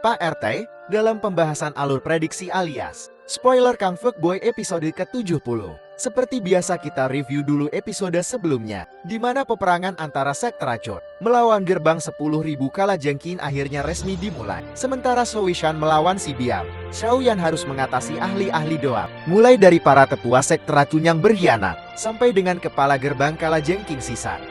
Pak RT, dalam pembahasan alur prediksi alias spoiler Kang Fuckboy episode ke-70. Seperti biasa kita review dulu episode sebelumnya, di mana peperangan antara sekte racun melawan gerbang 10.000 kalajengking akhirnya resmi dimulai. Sementara Shou-Shan melawan si Biam, Xiaoyan harus mengatasi ahli-ahli doa, mulai dari para tetua sekte racun yang berkhianat, sampai dengan kepala gerbang kalajengking Sisan.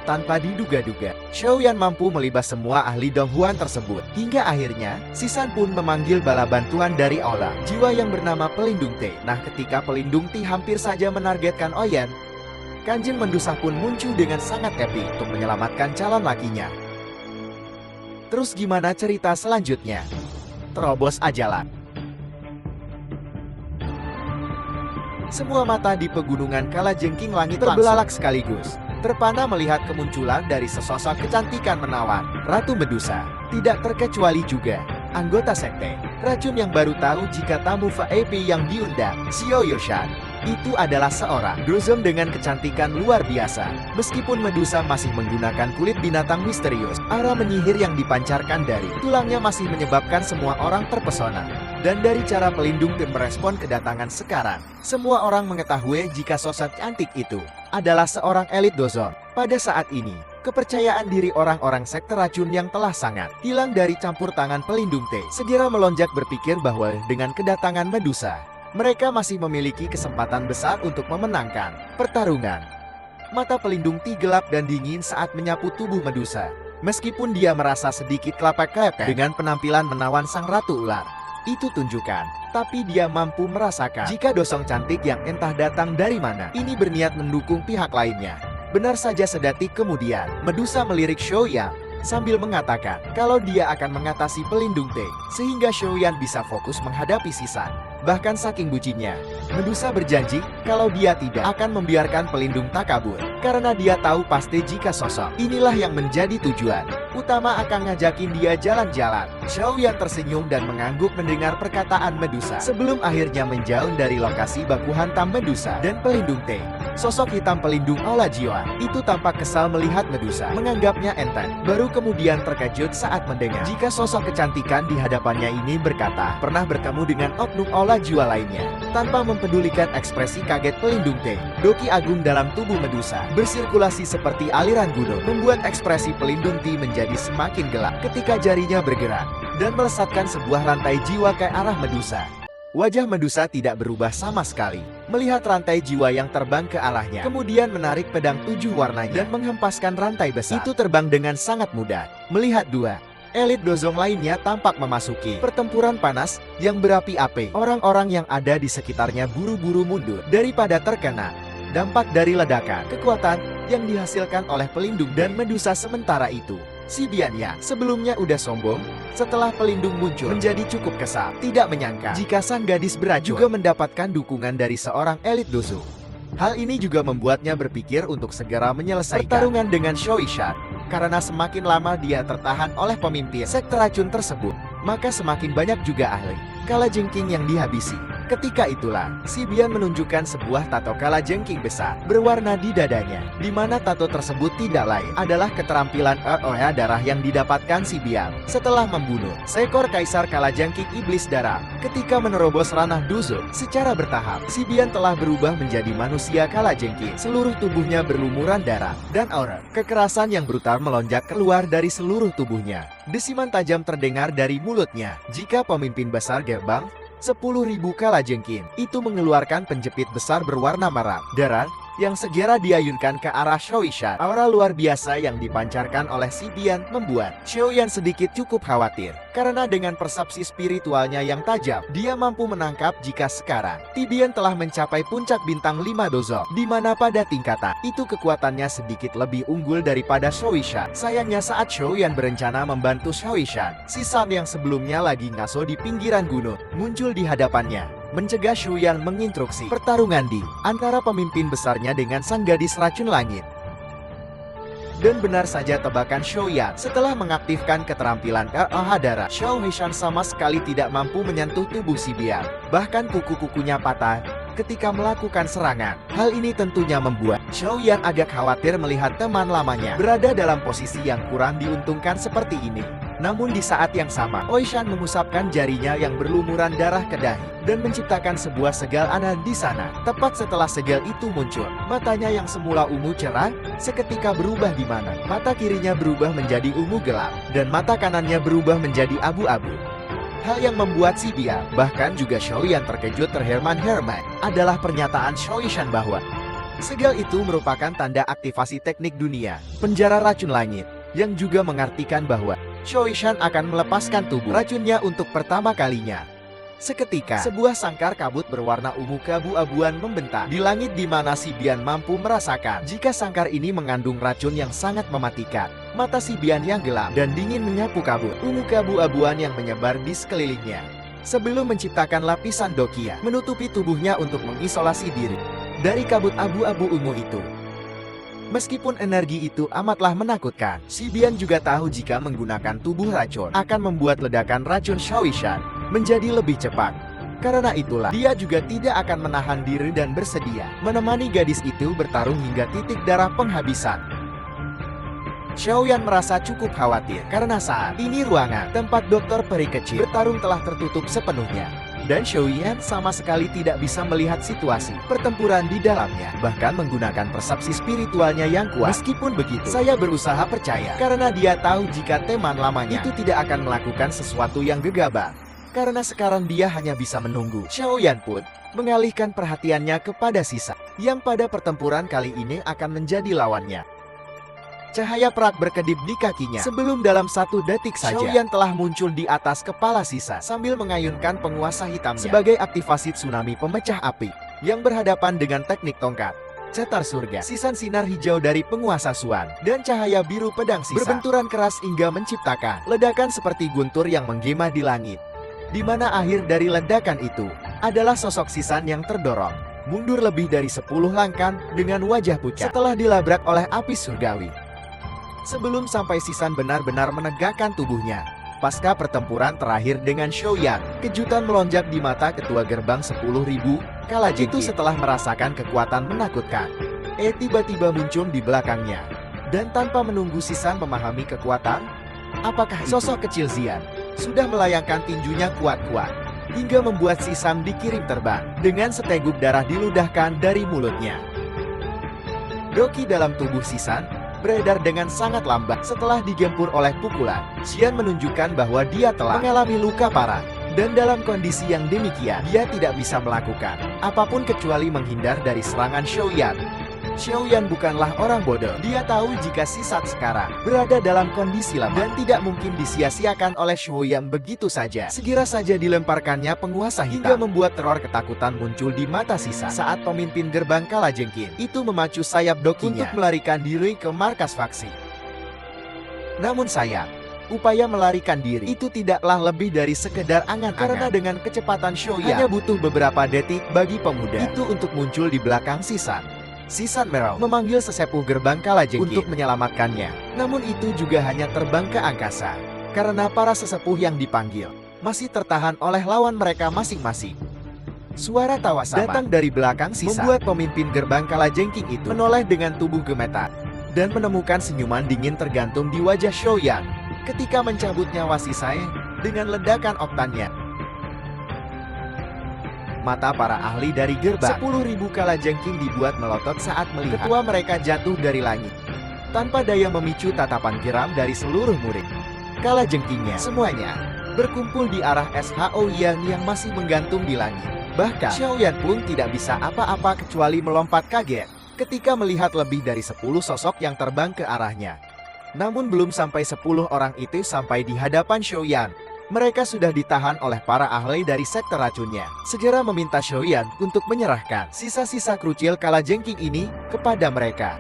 Tanpa diduga-duga, Xiaoyan mampu melibas semua ahli Donghuan tersebut. Hingga akhirnya, Sisan pun memanggil bala bantuan dari Aula Jiwa yang bernama Pelindung T. Nah, ketika Pelindung T hampir saja menargetkan Oyen, Kanjeng Medusa pun muncul dengan sangat epic untuk menyelamatkan calon lakinya. Terus gimana cerita selanjutnya? Terobos ajalah. Semua mata di pegunungan Kalajengking Langit terbelalak sekaligus, terpana melihat kemunculan dari sesosok kecantikan menawan, Ratu Medusa. Tidak terkecuali juga anggota sekte racun yang baru tahu jika tamu VIP yang diundang, Xiaoyan, itu adalah seorang dozong dengan kecantikan luar biasa. Meskipun Medusa masih menggunakan kulit binatang misterius, arah menyihir yang dipancarkan dari tulangnya masih menyebabkan semua orang terpesona. Dan dari cara Pelindung Tim merespon kedatangan sekarang, semua orang mengetahui jika sosok cantik itu adalah seorang elit dozong. Pada saat ini, kepercayaan diri orang-orang sekte racun yang telah sangat hilang dari campur tangan Pelindung T segera melonjak berpikir bahwa dengan kedatangan Medusa, mereka masih memiliki kesempatan besar untuk memenangkan pertarungan. Mata Pelindung T gelap dan dingin saat menyapu tubuh Medusa. Meskipun dia merasa sedikit kelepek-kelepek dengan penampilan menawan sang Ratu Ular, itu tunjukkan, tapi dia mampu merasakan jika dosong cantik yang entah datang dari mana ini berniat mendukung pihak lainnya. Benar saja sedetik kemudian, Medusa melirik Xiaoyan sambil mengatakan kalau dia akan mengatasi Pelindung T, sehingga Xiaoyan bisa fokus menghadapi Sisan. Bahkan saking bucinnya, Medusa berjanji kalau dia tidak akan membiarkan Pelindung tak kabur, karena dia tahu pasti jika sosok inilah yang menjadi tujuan utama akan ngajakin dia jalan-jalan. Xiaoyan tersenyum dan mengangguk mendengar perkataan Medusa. Sebelum akhirnya menjauh dari lokasi baku hantam Medusa dan Pelindung T, sosok hitam pelindung Aula Jiwa itu tampak kesal melihat Medusa, menganggapnya enteng. Baru kemudian terkejut saat mendengar jika sosok kecantikan di hadapannya ini berkata pernah bertemu dengan oknum Aula Jiwa lainnya. Tanpa mempedulikan ekspresi kaget Pelindung T, Doki Agung dalam tubuh Medusa bersirkulasi seperti aliran gunung, membuat ekspresi Pelindung T menjadi semakin gelap ketika jarinya bergerak dan melesatkan sebuah rantai jiwa ke arah Medusa. Wajah Medusa tidak berubah sama sekali melihat rantai jiwa yang terbang ke arahnya, kemudian menarik pedang 7 warnanya dan menghempaskan rantai besar itu terbang dengan sangat mudah. Melihat dua elit dozong lainnya tampak memasuki pertempuran panas yang berapi-api, orang-orang yang ada di sekitarnya buru-buru mundur daripada terkena dampak dari ledakan kekuatan yang dihasilkan oleh Pelindung dan Medusa. Sementara itu, si Bian yang sebelumnya udah sombong, setelah Pelindung muncul menjadi cukup kesal. Tidak menyangka jika sang gadis beracun juga mendapatkan dukungan dari seorang elit dozong. Hal ini juga membuatnya berpikir untuk segera menyelesaikan pertarungan dengan Shou-Shan. Karena semakin lama dia tertahan oleh pemimpin sekte racun tersebut, maka semakin banyak juga ahli kalajengking yang dihabisi. Ketika itulah, si Bian menunjukkan sebuah tato kalajengking besar berwarna di dadanya, di mana tato tersebut tidak lain adalah keterampilan darah yang didapatkan si Bian setelah membunuh seekor kaisar kalajengking iblis darah. Ketika menerobos ranah dozong secara bertahap, si Bian telah berubah menjadi manusia kalajengking. Seluruh tubuhnya berlumuran darah dan aura kekerasan yang brutal melonjak keluar dari seluruh tubuhnya. Desiman tajam terdengar dari mulutnya jika pemimpin besar gerbang 10.000 kalajengking itu mengeluarkan penjepit besar berwarna merah darah yang segera diayunkan ke arah Shou-Shan. Aura luar biasa yang dipancarkan oleh si Bian membuat Xiaoyan sedikit cukup khawatir, karena dengan persepsi spiritualnya yang tajam, dia mampu menangkap jika sekarang Bian telah mencapai puncak bintang 5 dozong, di mana pada tingkatan itu kekuatannya sedikit lebih unggul daripada Shou-Shan. Sayangnya saat Xiaoyan berencana membantu Shou-Shan, Sisan yang sebelumnya lagi ngaso di pinggiran gunung muncul di hadapannya, mencegah Xiaoyan menginstruksi pertarungan di antara pemimpin besarnya dengan sang gadis racun langit. Dan benar saja tebakan Xiaoyan, setelah mengaktifkan keterampilan darah, Xiaoyan sama sekali tidak mampu menyentuh tubuh si Bian. Bahkan kuku-kukunya patah ketika melakukan serangan. Hal ini tentunya membuat Xiaoyan agak khawatir melihat teman lamanya berada dalam posisi yang kurang diuntungkan seperti ini. Namun di saat yang sama, Oishan mengusapkan jarinya yang berlumuran darah ke dahi dan menciptakan sebuah segal aneh di sana. Tepat setelah segal itu muncul, matanya yang semula ungu cerah seketika berubah di mana mata kirinya berubah menjadi ungu gelap dan mata kanannya berubah menjadi abu-abu. Hal yang membuat si Bian, bahkan juga Xiaoyan terkejut terherman-herman adalah pernyataan Xiaoishan bahwa segal itu merupakan tanda aktivasi teknik dunia, penjara racun langit, yang juga mengartikan bahwa Xiaoishan akan melepaskan tubuh racunnya untuk pertama kalinya. Seketika, sebuah sangkar kabut berwarna ungu keabu-abuan membentang di langit di mana si Bian mampu merasakan jika sangkar ini mengandung racun yang sangat mematikan. Mata si Bian yang gelap dan dingin menyapu kabut ungu keabu-abuan yang menyebar di sekelilingnya. Sebelum menciptakan lapisan dokia menutupi tubuhnya untuk mengisolasi diri dari kabut abu-abu ungu itu. Meskipun energi itu amatlah menakutkan, si Bian juga tahu jika menggunakan tubuh racun akan membuat ledakan racun Xiaoishan menjadi lebih cepat. Karena itulah, dia juga tidak akan menahan diri dan bersedia menemani gadis itu bertarung hingga titik darah penghabisan. Xiaoyan merasa cukup khawatir karena saat ini ruangan tempat dokter peri kecil bertarung telah tertutup sepenuhnya. Dan Xiaoyan sama sekali tidak bisa melihat situasi pertempuran di dalamnya, bahkan menggunakan persepsi spiritualnya yang kuat. Meskipun begitu, saya berusaha percaya karena dia tahu jika teman lamanya itu tidak akan melakukan sesuatu yang gegabah. Karena sekarang dia hanya bisa menunggu. Xiaoyan pun mengalihkan perhatiannya kepada sisa yang pada pertempuran kali ini akan menjadi lawannya. Cahaya perak berkedip di kakinya. Sebelum dalam 1 detik saja, Xiaoyan telah muncul di atas kepala sisa sambil mengayunkan penguasa hitamnya sebagai aktivasi tsunami pemecah api yang berhadapan dengan teknik tongkat cetar surga. Sisan sinar hijau dari penguasa Suan dan cahaya biru pedang sisa berbenturan keras hingga menciptakan ledakan seperti guntur yang menggema di langit. Di mana akhir dari ledakan itu adalah sosok Sisan yang terdorong mundur lebih dari 10 langkah dengan wajah pucat setelah dilabrak oleh api surgawi. Sebelum sampai Sisan benar-benar menegakkan tubuhnya. Pasca pertempuran terakhir dengan Xiaoyan, kejutan melonjak di mata ketua gerbang 10.000 kalajengking itu setelah merasakan kekuatan menakutkan. Tiba-tiba muncul di belakangnya. Dan tanpa menunggu Sisan memahami kekuatan, apakah sosok kecil Xian sudah melayangkan tinjunya kuat-kuat hingga membuat Sisan dikirim terbang dengan seteguk darah diludahkan dari mulutnya. Doki dalam tubuh Sisan beredar dengan sangat lambat setelah digempur oleh pukulan. Xian menunjukkan bahwa dia telah mengalami luka parah. Dan dalam kondisi yang demikian, dia tidak bisa melakukan apapun kecuali menghindar dari serangan Xiaoyan. Xiaoyan bukanlah orang bodoh. Dia tahu jika Sisat sekarang berada dalam kondisi lemah dan tidak mungkin disia-siakan oleh Xiaoyan begitu saja. Segera saja dilemparkannya penguasa hitam hingga membuat teror ketakutan muncul di mata Sisa saat pemimpin gerbang kalajengking itu memacu sayap dokinya untuk melarikan diri ke markas faksi. Namun sayang, upaya melarikan diri itu tidaklah lebih dari sekedar angan-angan karena dengan kecepatan Xiaoyan hanya butuh beberapa detik bagi pemuda itu untuk muncul di belakang Sisan. Sisan Merau memanggil sesepuh gerbang kalajengking untuk menyelamatkannya. Namun itu juga hanya terbang ke angkasa karena para sesepuh yang dipanggil masih tertahan oleh lawan mereka masing-masing. Suara tawa sama datang dari belakang Sisan membuat pemimpin gerbang kalajengking itu menoleh dengan tubuh gemetar dan menemukan senyuman dingin tergantung di wajah Xiaoyan ketika mencabut nyawa Sisai dengan ledakan oktannya. Mata para ahli dari gerbang 10.000 kalajengking dibuat melotot saat melihat ketua mereka jatuh dari langit. Tanpa daya memicu tatapan geram dari seluruh murid kalajengkingnya, semuanya berkumpul di arah Xiaoyan yang masih menggantung di langit. Bahkan Xiaoyan pun tidak bisa apa-apa kecuali melompat kaget ketika melihat lebih dari 10 sosok yang terbang ke arahnya. Namun belum sampai 10 orang itu sampai di hadapan Xiaoyan, mereka sudah ditahan oleh para ahli dari sekte racunnya. Segera meminta Xiaoyan untuk menyerahkan sisa-sisa krucil kalajengking ini kepada mereka.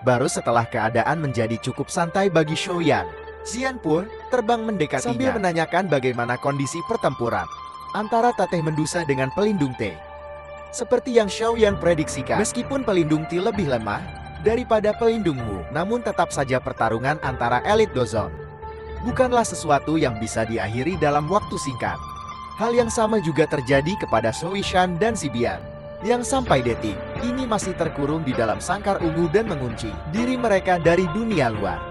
Baru setelah keadaan menjadi cukup santai bagi Xiaoyan, Xian pun terbang mendekatinya sambil menanyakan bagaimana kondisi pertempuran antara Tateh Medusa dengan pelindung T. Seperti yang Xiaoyan prediksikan, meskipun pelindung T lebih lemah daripada pelindung Wu, namun tetap saja pertarungan antara elit Dozon bukanlah sesuatu yang bisa diakhiri dalam waktu singkat. Hal yang sama juga terjadi kepada Xiaoishan dan si Bian, yang sampai detik ini masih terkurung di dalam sangkar ungu dan mengunci diri mereka dari dunia luar.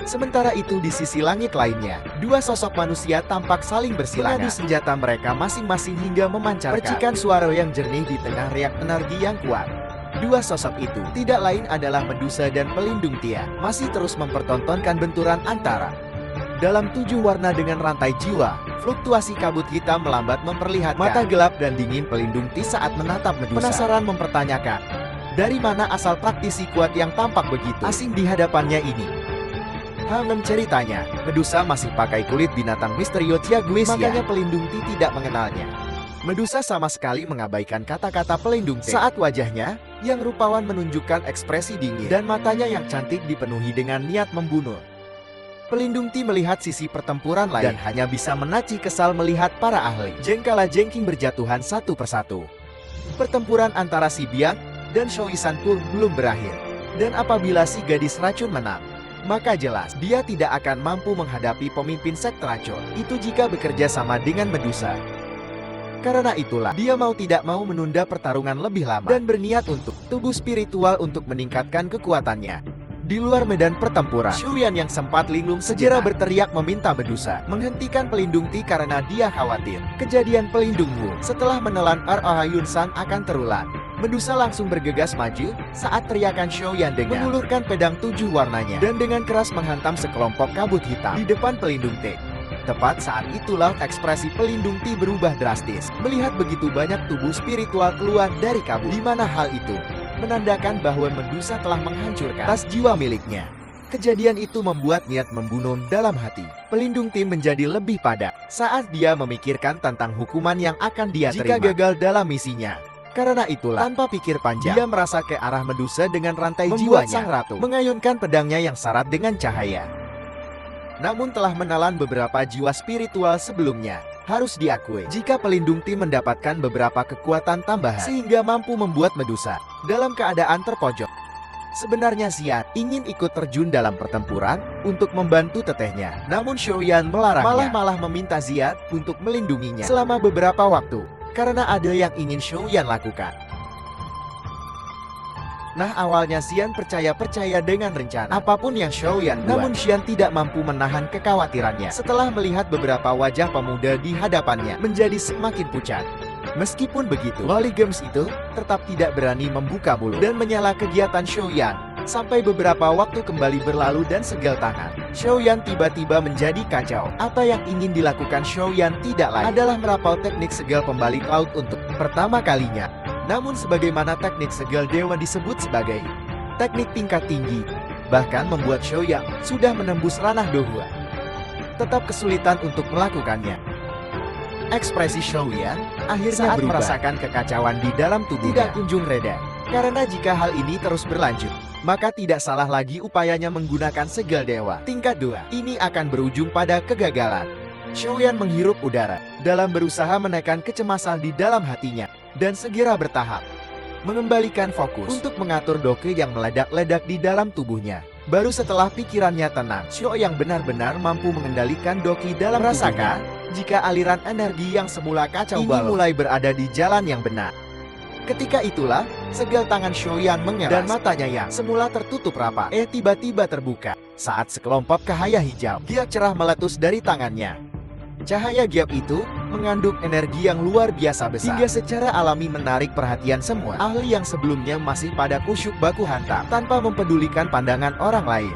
Sementara itu di sisi langit lainnya, dua sosok manusia tampak saling bersilangan. Mengadu senjata mereka masing-masing hingga memancarkan percikan suara yang jernih di tengah riak energi yang kuat. Dua sosok itu tidak lain adalah Medusa dan Pelindung Tia, masih terus mempertontonkan benturan antara dalam 7 warna dengan rantai jiwa. Fluktuasi kabut hitam melambat memperlihatkan mata gelap dan dingin Pelindung Tia saat menatap Medusa. Penasaran mempertanyakan, dari mana asal praktisi kuat yang tampak begitu asing di hadapannya ini? Ceritanya, Medusa masih pakai kulit binatang Misterio Tiaguesia, makanya Pelindung Tia tidak mengenalnya. Medusa sama sekali mengabaikan kata-kata Pelindung Tia saat wajahnya yang rupawan menunjukkan ekspresi dingin dan matanya yang cantik dipenuhi dengan niat membunuh. Pelindung Tia melihat sisi pertempuran lain dan hanya bisa menaci kesal melihat para ahli jengkala-jengking berjatuhan satu persatu. Pertempuran antara si Biang dan Shoisan pun belum berakhir. Dan apabila si gadis racun menang, maka jelas dia tidak akan mampu menghadapi pemimpin sekte racun itu jika bekerja sama dengan Medusa. Karena itulah dia mau tidak mau menunda pertarungan lebih lama dan berniat untuk tubuh spiritual untuk meningkatkan kekuatannya. Di luar medan pertempuran, Shuyan yang sempat linglung segera berteriak meminta Medusa menghentikan Pelindung Tia karena dia khawatir kejadian Pelindung Wu setelah menelan Yun San akan terulang. Medusa langsung bergegas maju saat teriakan Shuyan dengan mengulurkan pedang 7 warnanya dan dengan keras menghantam sekelompok kabut hitam di depan Pelindung Tia. Tepat saat itulah ekspresi Pelindung Tia berubah drastis melihat begitu banyak tubuh spiritual keluar dari kabut, di mana hal itu menandakan bahwa Medusa telah menghancurkan tas jiwa miliknya. Kejadian itu membuat niat membunuh dalam hati Pelindung Tia menjadi lebih padat saat dia memikirkan tentang hukuman yang akan dia terima jika gagal dalam misinya. Karena itulah, tanpa pikir panjang, dia merasa ke arah Medusa dengan rantai jiwanya. Sang ratu mengayunkan pedangnya yang syarat dengan cahaya. Namun telah menelan beberapa jiwa spiritual sebelumnya. Harus diakui, jika Pelindung Tia mendapatkan beberapa kekuatan tambahan sehingga mampu membuat Medusa dalam keadaan terpojok. Sebenarnya Xian ingin ikut terjun dalam pertempuran untuk membantu tetehnya. Namun Shuyan melarangnya, malah meminta Xian untuk melindunginya selama beberapa waktu. Karena ada yang ingin Shuyan lakukan. Nah, awalnya Xian percaya dengan rencana apapun yang Shuyan buat. Namun Xian tidak mampu menahan kekhawatirannya setelah melihat beberapa wajah pemuda di hadapannya menjadi semakin pucat. Meskipun begitu, Loli Games itu tetap tidak berani membuka mulut dan menyela kegiatan Shuyan. Sampai beberapa waktu kembali berlalu dan segel tangan Shuyan tiba-tiba menjadi kacau. Apa yang ingin dilakukan Shuyan tidak lain adalah merapal teknik segel pembalik laut untuk pertama kalinya. Namun sebagaimana teknik segel dewa disebut sebagai teknik tingkat tinggi, bahkan membuat Shuyan sudah menembus ranah dohua tetap kesulitan untuk melakukannya. Ekspresi Shuyan akhirnya saat merasakan kekacauan di dalam tubuhnya tidak kunjung reda. Karena jika hal ini terus berlanjut, maka tidak salah lagi upayanya menggunakan segel dewa tingkat 2. Ini akan berujung pada kegagalan. Shuyan menghirup udara dalam berusaha menekan kecemasan di dalam hatinya dan segera bertahap mengembalikan fokus untuk mengatur doke yang meledak-ledak di dalam tubuhnya. Baru setelah pikirannya tenang, Shuyan benar-benar mampu mengendalikan doke dalam rasakan jika aliran energi yang semula kacau balau mulai berada di jalan yang benar. Ketika itulah, segel tangan Shuyan mengeras dan matanya yang semula tertutup rapat tiba-tiba terbuka saat sekelompok cahaya hijau giat cerah meletus dari tangannya. Cahaya giat itu mengandung energi yang luar biasa besar hingga secara alami menarik perhatian semua ahli yang sebelumnya masih pada kusyuk baku hantam tanpa mempedulikan pandangan orang lain.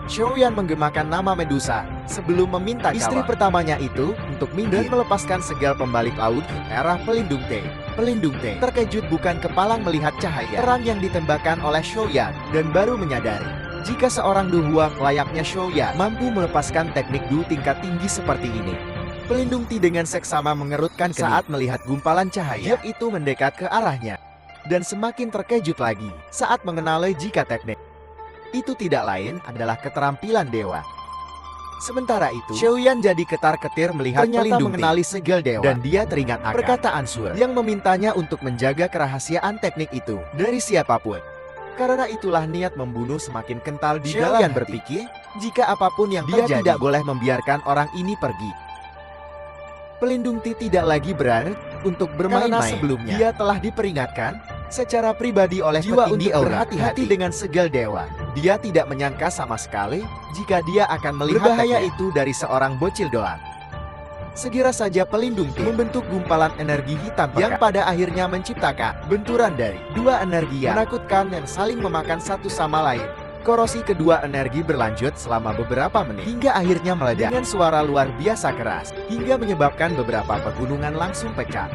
Shuyan menggemakan nama Medusa sebelum meminta istri pertamanya itu untuk minggir dan melepaskan segel pembalik laut ke arah Pelindung Tia. Pelindung Tia terkejut bukan kepalang melihat cahaya terang yang ditembakkan oleh Shuyan dan baru menyadari jika seorang duhua layaknya Shuyan mampu melepaskan teknik du tingkat tinggi seperti ini. Pelindung Tia dengan seksama mengerutkan kening saat melihat gumpalan cahaya itu mendekat ke arahnya dan semakin terkejut lagi saat mengenali jika teknik itu tidak lain adalah keterampilan dewa. Sementara itu, Shuyan jadi ketar-ketir melihat Pelindung mengenali segel dewa dan dia teringat akan perkataan Sur yang memintanya untuk menjaga kerahasiaan teknik itu dari siapapun. Karena itulah niat membunuh semakin kental di dalam berpikir jika apapun yang dia terjadi, tidak boleh membiarkan orang ini pergi. Pelindung Tia tidak lagi berani untuk bermain-main. Sebelumnya dia telah diperingatkan secara pribadi oleh jiwa untuk berhati-hati dengan segel dewa. Dia tidak menyangka sama sekali jika dia akan melihat bahaya itu dari seorang bocil doang. Segera saja pelindung T membentuk gumpalan energi hitam yang pada akhirnya menciptakan benturan dari dua energi yang menakutkan yang saling memakan satu sama lain. Korosi kedua energi berlanjut selama beberapa menit hingga akhirnya meledak dengan suara luar biasa keras hingga menyebabkan beberapa pegunungan langsung pecah.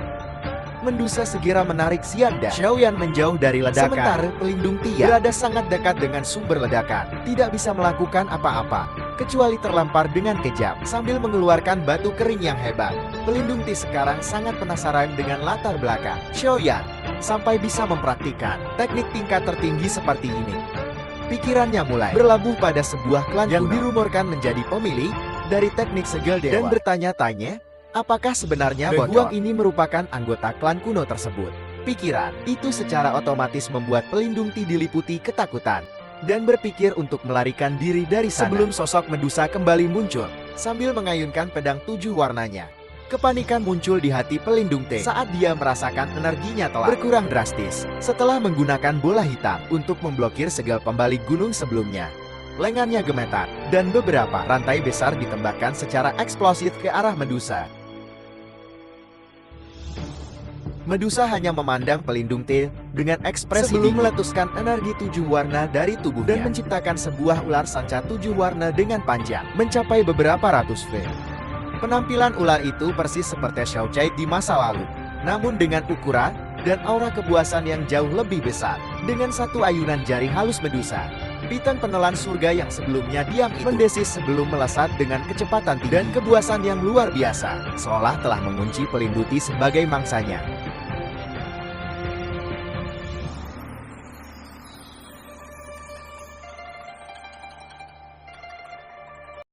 Medusa segera menarik Xian dan Xiaoyan menjauh dari ledakan. Sementara pelindung Tia berada sangat dekat dengan sumber ledakan, tidak bisa melakukan apa-apa kecuali terlempar dengan kejam sambil mengeluarkan batu kering yang hebat. Pelindung Ti sekarang sangat penasaran dengan latar belakang Xiaoyan sampai bisa mempraktikkan teknik tingkat tertinggi seperti ini. Pikirannya mulai berlabuh pada sebuah klan yang dirumorkan menjadi pemilik dari teknik segel dewa dan bertanya-tanya, apakah sebenarnya Beguang ini merupakan anggota klan kuno tersebut? Pikiran itu secara otomatis membuat pelindung Ti diliputi ketakutan dan berpikir untuk melarikan diri dari sana. Sebelum sosok Medusa kembali muncul sambil mengayunkan pedang 7 warnanya. Kepanikan muncul di hati pelindung T saat dia merasakan energinya telah berkurang drastis setelah menggunakan bola hitam untuk memblokir segel pembalik gunung sebelumnya. Lengannya gemetar dan beberapa rantai besar ditembakkan secara eksplosif ke arah Medusa. Medusa hanya memandang pelindung T dengan ekspresi sebelum meletuskan energi 7 warna dari tubuhnya dan menciptakan sebuah ular sanca 7 warna dengan panjang mencapai beberapa ratus feet. Penampilan ular itu persis seperti Xiao Chai di masa lalu, namun dengan ukuran dan aura kepuasan yang jauh lebih besar. Dengan satu ayunan jari halus Medusa, Piton penelan surga yang sebelumnya diam itu mendesis sebelum melesat dengan kecepatan tinggi dan kepuasan yang luar biasa, seolah telah mengunci pelindung Ti sebagai mangsanya.